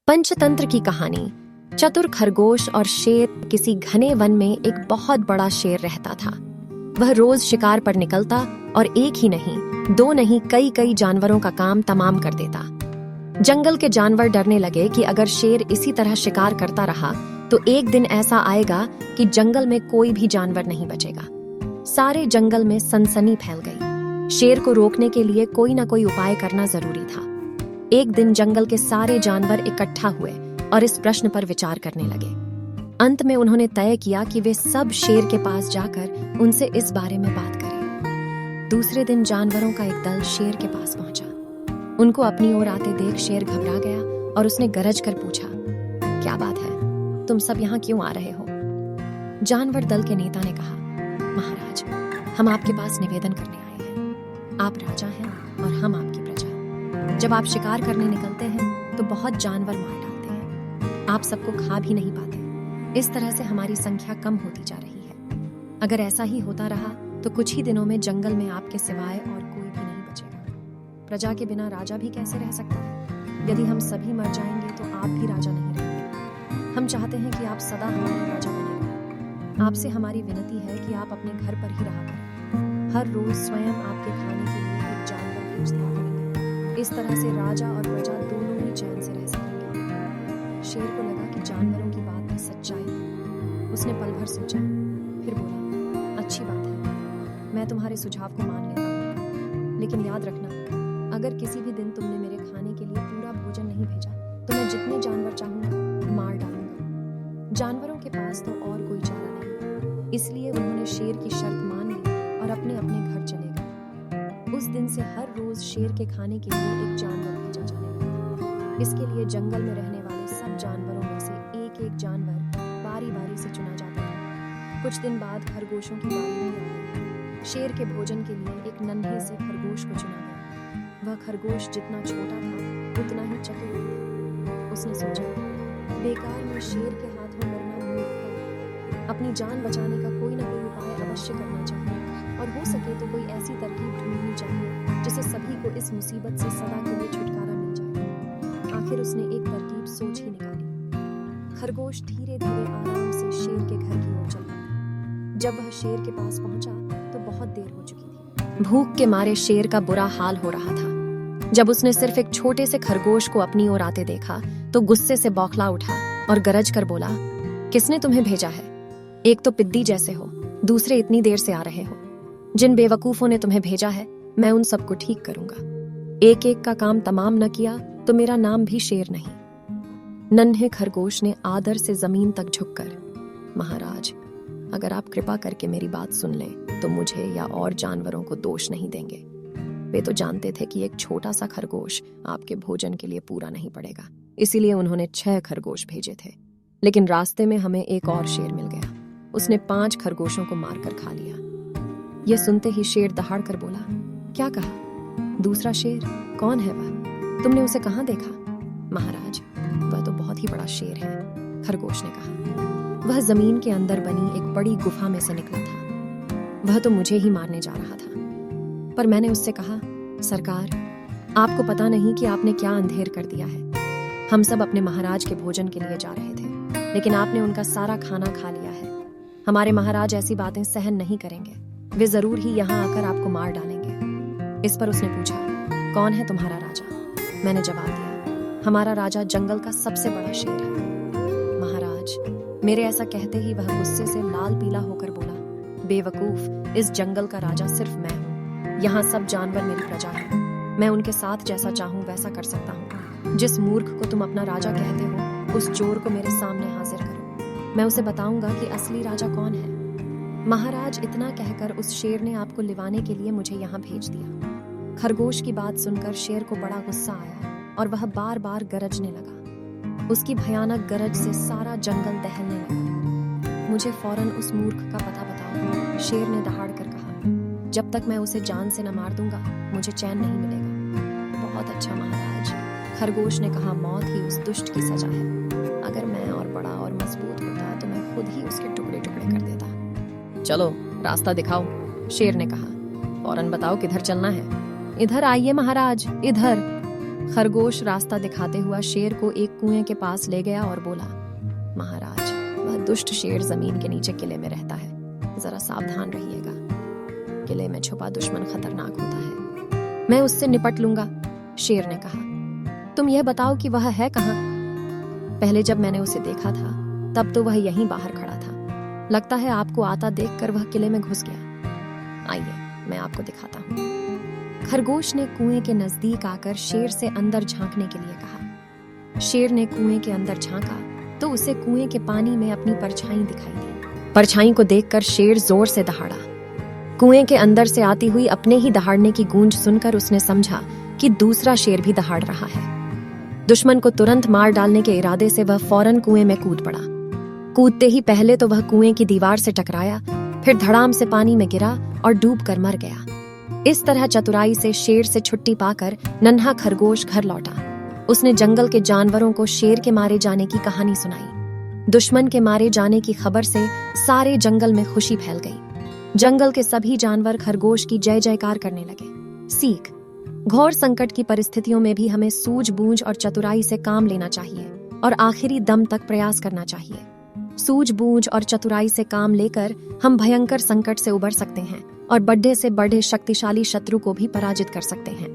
पंचतंत्र की कहानी। चतुर खरगोश और शेर किसी घने वन में एक बहुत बड़ा शेर रहता था। वह रोज शिकार पर निकलता और एक ही नहीं, दो नहीं, कई कई जानवरों का काम तमाम कर देता। जंगल के जानवर डरने लगे कि अगर शेर इसी तरह शिकार करता रहा तो एक दिन ऐसा आएगा कि जंगल में कोई भी जानवर नहीं बचेगा। सारे जंगल में सनसनी फैल गई। शेर को रोकने के लिए कोई ना कोई उपाय करना जरूरी था। एक दिन जंगल के सारे जानवर इकट्ठा हुए और इस प्रश्न पर विचार करने लगे। अंत में उन्होंने तय किया कि वे सब शेर के पास जाकर उनसे इस बारे में बात करें। दूसरे दिन जानवरों का एक दल शेर के पास पहुंचा। उनको अपनी ओर आते देख शेर घबरा गया और उसने गरज कर पूछा, क्या बात है, तुम सब यहाँ क्यों आ रहे हो? जानवर दल के नेता ने कहा, महाराज, हम आपके पास निवेदन करने आए हैं। आप राजा हैं और हम आपकी प्रजा। जब आप शिकार करने निकलते हैं तो बहुत जानवर मार डालते हैं। आप सबको खा भी नहीं पाते। इस तरह से हमारी संख्या कम होती जा रही है। अगर ऐसा ही होता रहा तो कुछ ही दिनों में जंगल में आपके सिवाय और कोई भी नहीं बचेगा। प्रजा के बिना राजा भी कैसे रह सकता है? यदि हम सभी मर जाएंगे तो आप भी राजा नहीं रहेंगे। हम चाहते हैं कि आप सदा हमारे राजा बने रहें। आपसे हमारी विनती है कि आप अपने घर पर ही रहा करें। हर रोज स्वयं आपके खाने के लिए एक जानवर भेज दिया करेंगे। इस तरह से राजा और प्रजा दोनों ही चैन से रह सकेंगे। शेर को लगा कि जानवरों की बात में सच्चाई है। उसने पल भर सोचा, फिर बोला, अच्छी बात है, मैं तुम्हारे सुझाव को मान लेता हूँ, लेकिन याद रखना, अगर किसी भी दिन तुमने मेरे खाने के लिए पूरा भोजन नहीं भेजा तो मैं जितने जानवर चाहूंगा मार डालूंगा। जानवरों के पास तो और कोई चारा नहीं, इसलिए उन्होंने शेर की शर्त मान ली और अपने अपने घर चले गए। उस दिन से हर रोज शेर के खाने के लिए एक जानवर भेजा जाने लगा। इसके लिए जंगल में रहने वाले सब जानवरों में से एक एक जानवर बारी बारी से चुना जाता था। कुछ दिन बाद खरगोशों की बारी भी आई। शेर के भोजन के लिए एक नन्हे से खरगोश को चुना गया। वह खरगोश जितना छोटा था उतना ही चतुर था। उसने सोचा, बेकार में शेर के हाथों मरना मूर्खता। अपनी जान बचाने का कोई ना कोई उपाय अवश्य करना चाहिए और हो सके तो कोई ऐसी तरकीब ढूंढनी चाहिए जिससे सभी को इस मुसीबत से सदा के लिए छुटकारा मिल जाए। आखिर उसने एक तरकीब सोच ही निकाली। खरगोश धीरे धीरे आराम से शेर के घर की ओर चला। जब वह शेर के पास पहुंचा तो बहुत देर हो चुकी थी। भूख के मारे शेर का बुरा हाल हो रहा था। जब उसने सिर्फ एक छोटे से खरगोश को अपनी ओर आते देखा तो गुस्से से बौखला उठा और गरज कर बोला, किसने तुम्हें भेजा है? एक तो पिद्दी जैसे हो, दूसरे इतनी देर से आ रहे हो। जिन बेवकूफों ने तुम्हें भेजा है मैं उन सबको ठीक करूंगा। एक एक का काम तमाम न किया तो मेरा नाम भी शेर नहीं। नन्हे खरगोश ने आदर से जमीन तक झुककर, महाराज, अगर आप कृपा करके मेरी बात सुन लें तो मुझे या और जानवरों को दोष नहीं देंगे। वे तो जानते थे कि एक छोटा सा खरगोश आपके भोजन के लिए पूरा नहीं पड़ेगा, इसीलिए उन्होंने 6 खरगोश भेजे थे। लेकिन रास्ते में हमें एक और शेर मिल गया। उसने 5 खरगोशों को मारकर खा लिया। यह सुनते ही शेर दहाड़ कर बोला, क्या कहा? दूसरा शेर कौन है वह? तुमने उसे कहाँ देखा? महाराज, वह तो बहुत ही बड़ा शेर है, खरगोश ने कहा। वह जमीन के अंदर बनी एक बड़ी गुफा में से निकला था। वह तो मुझे ही मारने जा रहा था। पर मैंने उससे कहा, सरकार, आपको पता नहीं कि आपने क्या अंधेर कर दिया है। हम सब अपने महाराज के भोजन के लिए जा रहे थे, लेकिन आपने उनका सारा खाना खा लिया है। हमारे महाराज ऐसी बातें सहन नहीं करेंगे। वे जरूर ही यहाँ आकर आपको मार डालेंगे। इस पर उसने पूछा, कौन है तुम्हारा राजा? मैंने जवाब दिया, हमारा राजा जंगल का सबसे बड़ा शेर है। महाराज, मेरे ऐसा कहते ही वह गुस्से से लाल पीला होकर बोला, बेवकूफ, इस जंगल का राजा सिर्फ मैं हूँ। यहाँ सब जानवर मेरी प्रजा है। मैं उनके साथ जैसा चाहूँ वैसा कर सकता हूँ। जिस मूर्ख को तुम अपना राजा कहते हो उस चोर को मेरे सामने हाजिर करो। मैं उसे बताऊंगा कि असली राजा कौन है। महाराज, इतना कहकर उस शेर ने आपको लिवाने के लिए मुझे यहाँ भेज दिया। खरगोश की बात सुनकर शेर को बड़ा गुस्सा आया और वह बार बार गरजने लगा। उसकी भयानक गरज से सारा जंगल दहलने लगा। मुझे फौरन उस मूर्ख का पता बताओ, शेर ने दहाड़ कर कहा। जब तक मैं उसे जान से न मार दूंगा मुझे चैन नहीं मिलेगा। बहुत अच्छा महाराज, खरगोश ने कहा, मौत ही उस दुष्ट की सजा है। अगर मैं और बड़ा और मजबूत होता तो मैं खुद ही उसके टुकड़े टुकड़े कर देता। चलो रास्ता दिखाओ, शेर ने कहा। फौरन बताओ किधर चलना है। इधर आइए महाराज, इधर। खरगोश रास्ता दिखाते हुआ शेर को एक कुएं के पास ले गया और बोला, महाराज, वह दुष्ट शेर जमीन के नीचे किले में रहता है, जरा सावधान रहिएगा। किले में छुपा दुश्मन खतरनाक होता है, मैं उससे निपट लूंगा। शेर ने कहा, तुम यह बताओ कि वह है कहाँ? पहले जब मैंने उसे देखा था तब तो वह यहीं बाहर खड़ा था। लगता है आपको आता देखकर वह किले में घुस गया। आइए, मैं आपको दिखाता हूँ। खरगोश ने कुएं के नजदीक आकर शेर से अंदर झांकने के लिए कहा। शेर ने कुएं के अंदर झांका तो उसे कुएं के पानी में अपनी परछाई दिखाई दी। परछाई को देखकर शेर जोर से दहाड़ा। कुएं के अंदर से आती हुई अपने ही दहाड़ने की गूंज सुनकर उसने समझा कि दूसरा शेर भी दहाड़ रहा है। दुश्मन को तुरंत मार डालने के इरादे से वह फौरन कुएं में कूद पड़ा। कूदते ही पहले तो वह कुएं की दीवार से टकराया, फिर धड़ाम से पानी में गिरा और डूबकर मर गया। इस तरह चतुराई से शेर से छुट्टी पाकर नन्हा खरगोश घर लौटा। उसने जंगल के जानवरों को शेर के मारे जाने की कहानी सुनाई। दुश्मन के मारे जाने की खबर से सारे जंगल में खुशी फैल गई। जंगल के सभी जानवर खरगोश की जय जयकार करने लगे। सीख: घोर संकट की परिस्थितियों में भी हमें सूझबूझ और चतुराई से काम लेना चाहिए और आखिरी दम तक प्रयास करना चाहिए। सूझबूझ और चतुराई से काम लेकर हम भयंकर संकट से उबर सकते हैं और बड़े से बड़े शक्तिशाली शत्रु को भी पराजित कर सकते हैं।